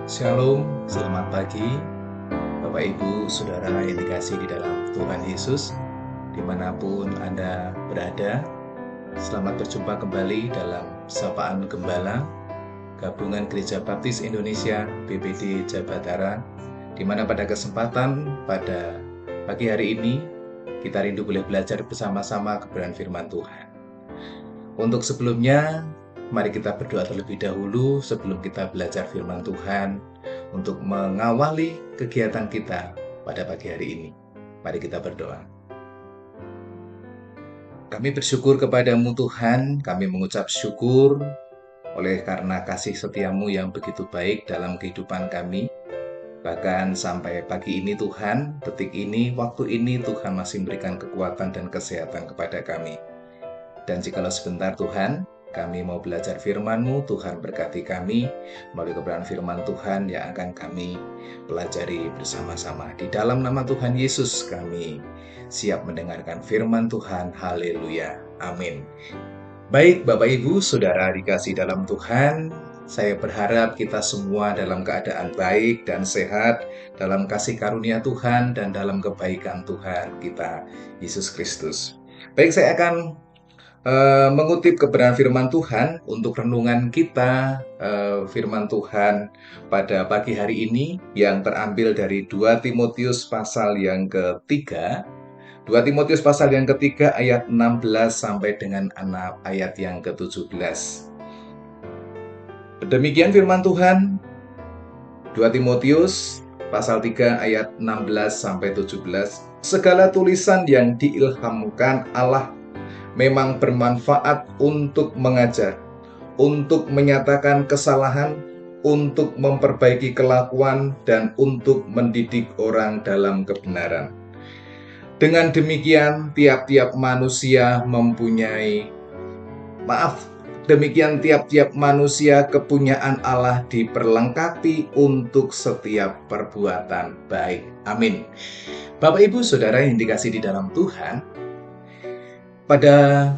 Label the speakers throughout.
Speaker 1: Shalom, selamat pagi Bapak Ibu Saudara yang dikasihi di dalam Tuhan Yesus dimanapun Anda berada. Selamat berjumpa kembali dalam Sapaan Gembala Gabungan Gereja Baptis Indonesia BPD Jabatara, di mana pada kesempatan pada pagi hari ini kita rindu boleh belajar bersama-sama kebenaran firman Tuhan. Untuk sebelumnya, mari kita berdoa terlebih dahulu sebelum kita belajar firman Tuhan untuk mengawali kegiatan kita pada pagi hari ini. Mari kita berdoa. Kami bersyukur kepadamu Tuhan, kami mengucap syukur oleh karena kasih setiamu yang begitu baik dalam kehidupan kami. Bahkan sampai pagi ini Tuhan, detik ini, waktu ini Tuhan masih memberikan kekuatan dan kesehatan kepada kami. Dan jikalau sebentar Tuhan, kami mau belajar firman-Mu, Tuhan berkati kami melalui kebenaran firman Tuhan yang akan kami pelajari bersama-sama. Di dalam nama Tuhan Yesus kami siap mendengarkan firman Tuhan. Haleluya. Amin. Baik Bapak Ibu, Saudara dikasih dalam Tuhan, saya berharap kita semua dalam keadaan baik dan sehat, dalam kasih karunia Tuhan dan dalam kebaikan Tuhan kita, Yesus Kristus. Baik, saya akan mengutip kebenaran firman Tuhan untuk renungan kita, firman Tuhan pada pagi hari ini yang terambil dari 2 Timotius pasal yang ketiga. 2 Timotius pasal yang ketiga ayat 16 sampai dengan ayat yang ke-17. Demikian firman Tuhan, 2 Timotius pasal 3 ayat 16 sampai 17. Segala tulisan yang diilhamkan Allah memang bermanfaat untuk mengajar, untuk menyatakan kesalahan, untuk memperbaiki kelakuan, dan untuk mendidik orang dalam kebenaran. Dengan demikian, tiap-tiap manusia kepunyaan Allah diperlengkapi untuk setiap perbuatan baik. Amin. Bapak Ibu Saudara yang dikasihi di dalam Tuhan, pada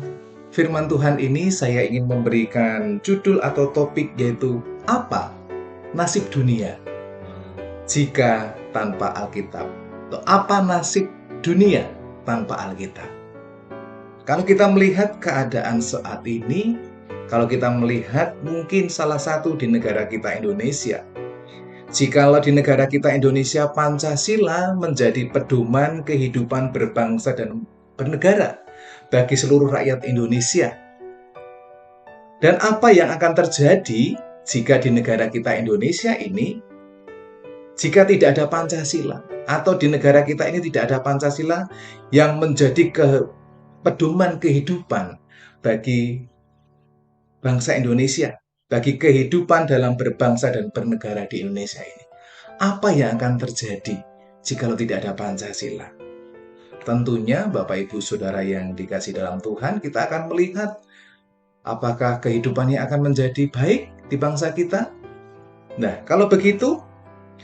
Speaker 1: firman Tuhan ini saya ingin memberikan judul atau topik, yaitu apa nasib dunia jika tanpa Alkitab? Atau apa nasib dunia tanpa Alkitab? Kalau kita melihat keadaan saat ini, kalau kita melihat mungkin salah satu di negara kita Indonesia, jikalau di negara kita Indonesia Pancasila menjadi pedoman kehidupan berbangsa dan bernegara bagi seluruh rakyat Indonesia. Dan apa yang akan terjadi jika di negara kita Indonesia ini, jika tidak ada Pancasila, atau di negara kita ini tidak ada Pancasila yang menjadi pedoman kehidupan bagi bangsa Indonesia, bagi kehidupan dalam berbangsa dan bernegara di Indonesia ini. Apa yang akan terjadi jikalau tidak ada Pancasila? Tentunya Bapak Ibu Saudara yang dikasihi dalam Tuhan, kita akan melihat apakah kehidupannya akan menjadi baik di bangsa kita. Nah, kalau begitu,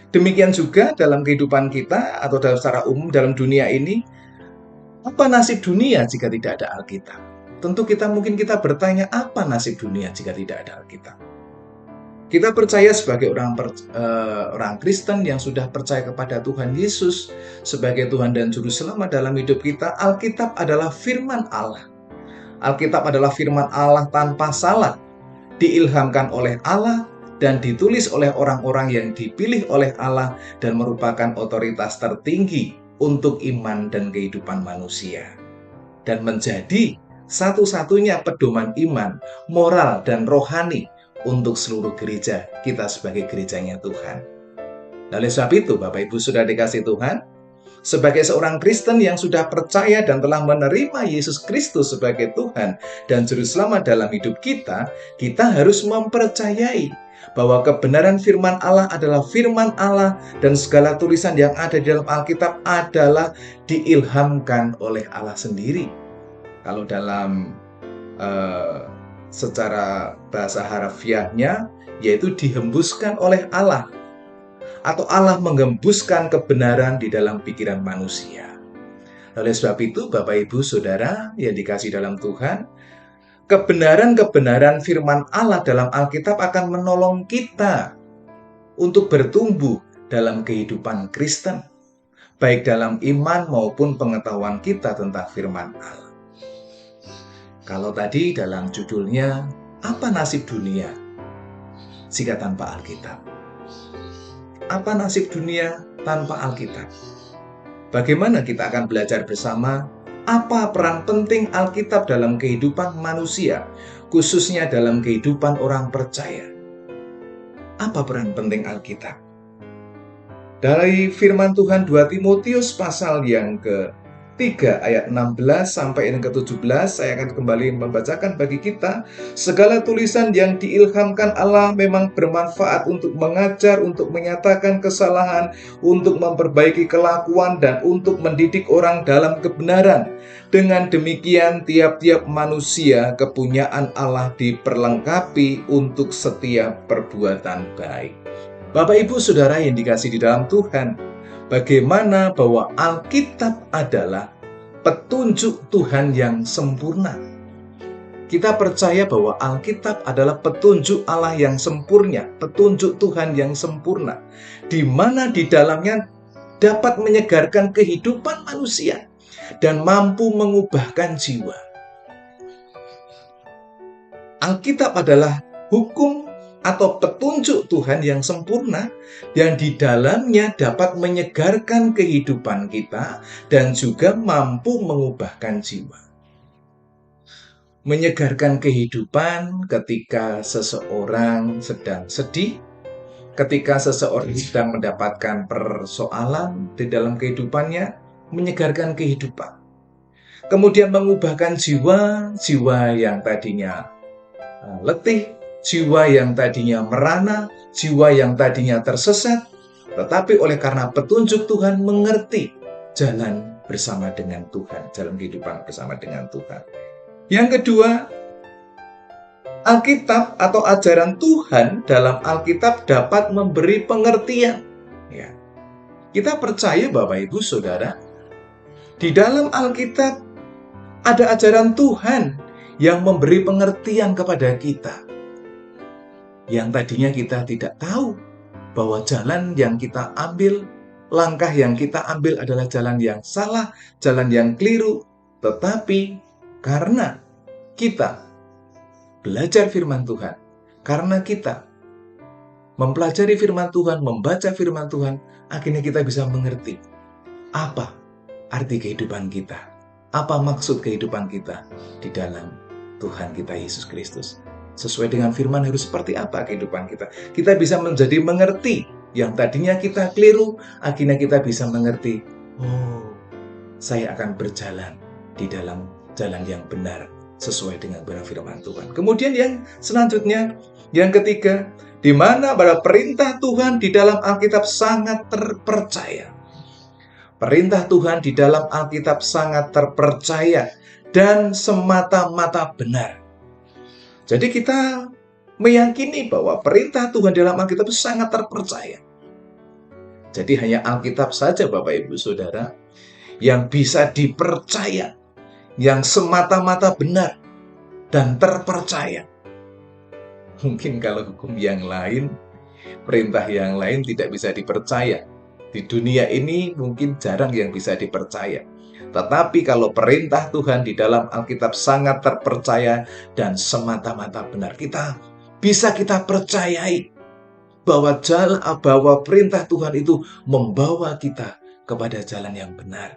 Speaker 1: demikian juga dalam kehidupan kita atau dalam secara umum dalam dunia ini, apa nasib dunia jika tidak ada Alkitab? Tentu mungkin kita bertanya, apa nasib dunia jika tidak ada Alkitab? Kita percaya sebagai orang Kristen yang sudah percaya kepada Tuhan Yesus sebagai Tuhan dan Juru Selamat dalam hidup kita, Alkitab adalah firman Allah. Alkitab adalah firman Allah tanpa salah, diilhamkan oleh Allah dan ditulis oleh orang-orang yang dipilih oleh Allah dan merupakan otoritas tertinggi untuk iman dan kehidupan manusia. Dan menjadi satu-satunya pedoman iman, moral, dan rohani untuk seluruh gereja kita sebagai gerejanya Tuhan. Oleh sebab itu, Bapak Ibu sudah dikasih Tuhan, sebagai seorang Kristen yang sudah percaya dan telah menerima Yesus Kristus sebagai Tuhan dan Juru Selamat dalam hidup kita, kita harus mempercayai bahwa kebenaran firman Allah adalah firman Allah dan segala tulisan yang ada di dalam Alkitab adalah diilhamkan oleh Allah sendiri. Kalau dalam secara bahasa harfiahnya, yaitu dihembuskan oleh Allah, atau Allah menghembuskan kebenaran di dalam pikiran manusia. Oleh sebab itu, Bapak Ibu Saudara yang dikasihi dalam Tuhan, kebenaran-kebenaran firman Allah dalam Alkitab akan menolong kita untuk bertumbuh dalam kehidupan Kristen, baik dalam iman maupun pengetahuan kita tentang firman Allah. Kalau tadi dalam judulnya, apa nasib dunia jika tanpa Alkitab? Apa nasib dunia tanpa Alkitab? Bagaimana kita akan belajar bersama apa peran penting Alkitab dalam kehidupan manusia, khususnya dalam kehidupan orang percaya? Apa peran penting Alkitab? Dari firman Tuhan 2 Timotius pasal yang ke-3 ayat 16 sampai yang ke-17, saya akan kembali membacakan bagi kita. Segala tulisan yang diilhamkan Allah memang bermanfaat untuk mengajar, untuk menyatakan kesalahan, untuk memperbaiki kelakuan, dan untuk mendidik orang dalam kebenaran. Dengan demikian, tiap-tiap manusia kepunyaan Allah diperlengkapi untuk setiap perbuatan baik. Bapak, Ibu, Saudara yang dikasihi di dalam Tuhan, bagaimana bahwa Alkitab adalah petunjuk Tuhan yang sempurna. Kita percaya bahwa Alkitab adalah petunjuk Allah yang sempurna, petunjuk Tuhan yang sempurna, di mana di dalamnya dapat menyegarkan kehidupan manusia dan mampu mengubahkan jiwa. Alkitab adalah hukum atau petunjuk Tuhan yang sempurna, yang di dalamnya dapat menyegarkan kehidupan kita dan juga mampu mengubahkan jiwa. Menyegarkan kehidupan ketika seseorang sedang sedih, ketika seseorang sedang mendapatkan persoalan di dalam kehidupannya, menyegarkan kehidupan. Kemudian mengubahkan jiwa yang tadinya letih, jiwa yang tadinya merana, jiwa yang tadinya tersesat, tetapi oleh karena petunjuk Tuhan mengerti jalan bersama dengan Tuhan, jalan kehidupan bersama dengan Tuhan. Yang kedua, Alkitab atau ajaran Tuhan dalam Alkitab dapat memberi pengertian. Ya. Kita percaya Bapak, Ibu, Saudara, di dalam Alkitab ada ajaran Tuhan yang memberi pengertian kepada kita. Yang tadinya kita tidak tahu bahwa jalan yang kita ambil, langkah yang kita ambil adalah jalan yang salah, jalan yang keliru. Tetapi karena kita belajar firman Tuhan, karena kita mempelajari firman Tuhan, membaca firman Tuhan, akhirnya kita bisa mengerti apa arti kehidupan kita, apa maksud kehidupan kita di dalam Tuhan kita Yesus Kristus. Sesuai dengan firman harus seperti apa kehidupan kita. Kita bisa menjadi mengerti yang tadinya kita keliru, akhirnya kita bisa mengerti, oh, saya akan berjalan di dalam jalan yang benar sesuai dengan benar firman Tuhan. Kemudian yang selanjutnya, yang ketiga, di mana pada perintah Tuhan di dalam Alkitab sangat terpercaya. Perintah Tuhan di dalam Alkitab sangat terpercaya dan semata-mata benar. Jadi kita meyakini bahwa perintah Tuhan dalam Alkitab sangat terpercaya. Jadi hanya Alkitab saja Bapak, Ibu, Saudara, yang bisa dipercaya, yang semata-mata benar dan terpercaya. Mungkin kalau hukum yang lain, perintah yang lain tidak bisa dipercaya. Di dunia ini mungkin jarang yang bisa dipercaya. Tetapi kalau perintah Tuhan di dalam Alkitab sangat terpercaya dan semata-mata benar, kita percayai bahwa perintah Tuhan itu membawa kita kepada jalan yang benar.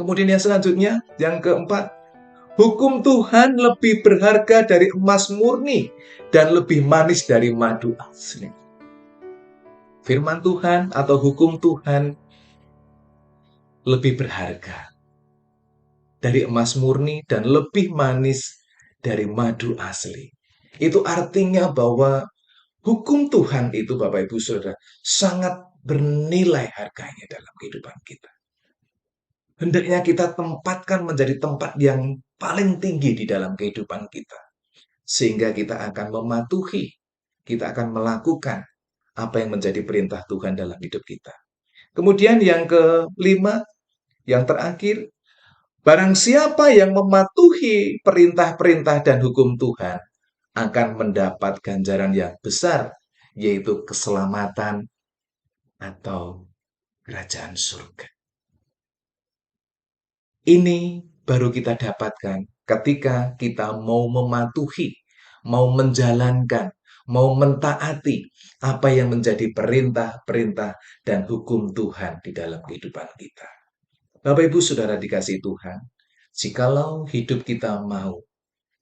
Speaker 1: Kemudian yang selanjutnya, yang keempat, hukum Tuhan lebih berharga dari emas murni dan lebih manis dari madu asli. Firman Tuhan atau hukum Tuhan lebih berharga dari emas murni dan lebih manis dari madu asli. Itu artinya bahwa hukum Tuhan itu, Bapak, Ibu, Saudara, sangat bernilai harganya dalam kehidupan kita. Hendaknya kita tempatkan menjadi tempat yang paling tinggi di dalam kehidupan kita. Sehingga kita akan mematuhi, kita akan melakukan apa yang menjadi perintah Tuhan dalam hidup kita. Kemudian yang kelima, yang terakhir, barang siapa yang mematuhi perintah-perintah dan hukum Tuhan akan mendapat ganjaran yang besar, yaitu keselamatan atau kerajaan surga. Ini baru kita dapatkan ketika kita mau mematuhi, mau menjalankan, mau mentaati apa yang menjadi perintah-perintah dan hukum Tuhan di dalam kehidupan kita. Bapak Ibu Saudara dikasihi Tuhan, jikalau hidup kita mau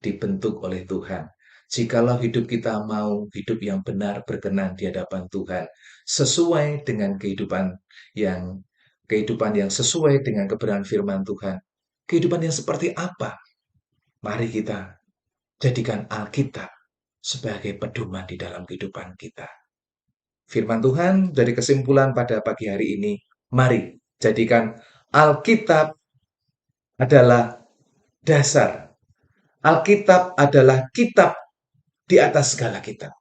Speaker 1: dibentuk oleh Tuhan, jikalau hidup kita mau hidup yang benar berkenan di hadapan Tuhan, sesuai dengan kehidupan yang sesuai dengan kebenaran firman Tuhan. Kehidupan yang seperti apa? Mari kita jadikan Alkitab sebagai pedoman di dalam kehidupan kita. Firman Tuhan dari kesimpulan pada pagi hari ini, mari jadikan Alkitab adalah dasar. Alkitab adalah kitab di atas segala kitab.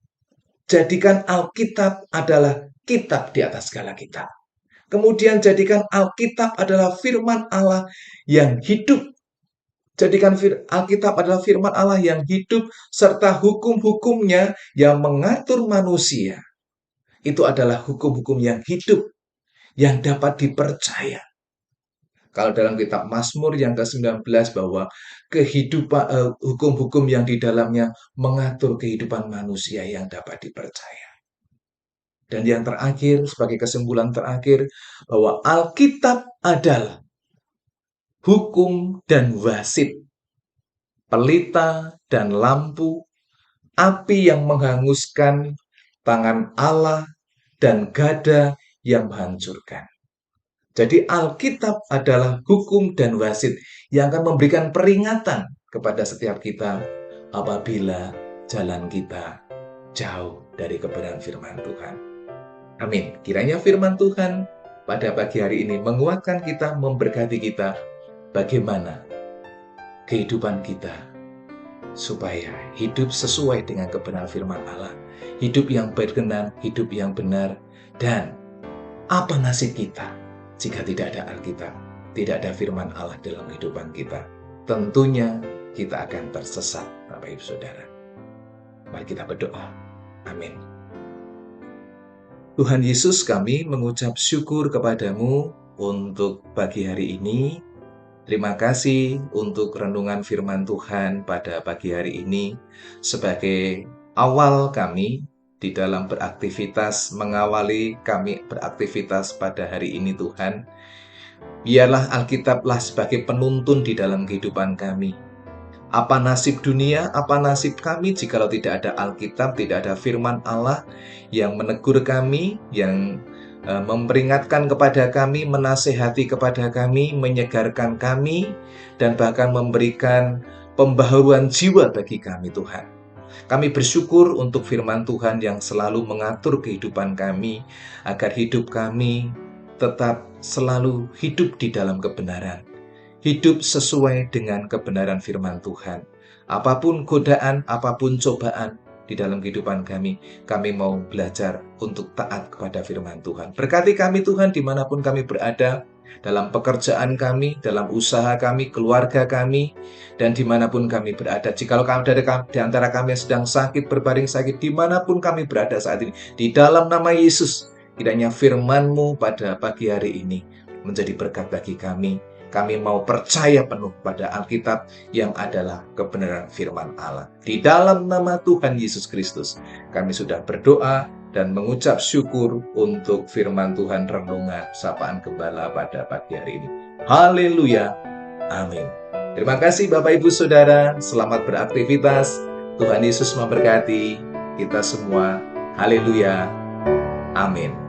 Speaker 1: Jadikan Alkitab adalah kitab di atas segala kitab. Kemudian jadikan Alkitab adalah firman Allah yang hidup. Jadikan Alkitab adalah firman Allah yang hidup serta hukum-hukumnya yang mengatur manusia. Itu adalah hukum-hukum yang hidup, yang dapat dipercaya. Kalau dalam kitab Mazmur yang ke-19 bahwa kehidupan hukum-hukum yang di dalamnya mengatur kehidupan manusia yang dapat dipercaya. Dan yang terakhir, sebagai kesimpulan terakhir, bahwa Alkitab adalah hukum dan wasit, pelita dan lampu, api yang menghanguskan, tangan Allah, dan gada yang menghancurkan. Jadi Alkitab adalah hukum dan wasit yang akan memberikan peringatan kepada setiap kita apabila jalan kita jauh dari kebenaran firman Tuhan. Amin. Kiranya firman Tuhan pada pagi hari ini menguatkan kita, memberkati kita bagaimana kehidupan kita supaya hidup sesuai dengan kebenaran firman Allah, hidup yang berkenan, hidup yang benar. Dan apa nasib kita jika tidak ada Alkitab, tidak ada firman Allah dalam kehidupan kita? Tentunya kita akan tersesat, Bapak Ibu Saudara. Mari kita berdoa. Amin. Tuhan Yesus, kami mengucap syukur kepadamu untuk pagi hari ini. Terima kasih untuk renungan firman Tuhan pada pagi hari ini sebagai awal kami di dalam beraktivitas, mengawali kami beraktivitas pada hari ini Tuhan. Biarlah Alkitablah sebagai penuntun di dalam kehidupan kami. Apa nasib dunia, apa nasib kami jikalau tidak ada Alkitab, tidak ada firman Allah yang menegur kami, yang memperingatkan kepada kami, menasehati kepada kami, menyegarkan kami, dan bahkan memberikan pembaharuan jiwa bagi kami Tuhan. Kami bersyukur untuk firman Tuhan yang selalu mengatur kehidupan kami, agar hidup kami tetap selalu hidup di dalam kebenaran. Hidup sesuai dengan kebenaran firman Tuhan. Apapun godaan, apapun cobaan di dalam kehidupan kami mau belajar untuk taat kepada firman Tuhan. Berkati kami Tuhan dimanapun kami berada, dalam pekerjaan kami, dalam usaha kami, keluarga kami, dan dimanapun kami berada. Jikalau ada di antara kami yang sedang sakit, berbaring sakit, dimanapun kami berada saat ini, di dalam nama Yesus, kiranya firman-Mu pada pagi hari ini menjadi berkat bagi kami. Kami mau percaya penuh pada Alkitab yang adalah kebenaran firman Allah. Di dalam nama Tuhan Yesus Kristus, kami sudah berdoa dan mengucap syukur untuk firman Tuhan renungan Sapaan Gembala pada pagi hari ini. Haleluya. Amin. Terima kasih Bapak Ibu Saudara. Selamat beraktivitas. Tuhan Yesus memberkati kita semua. Haleluya. Amin.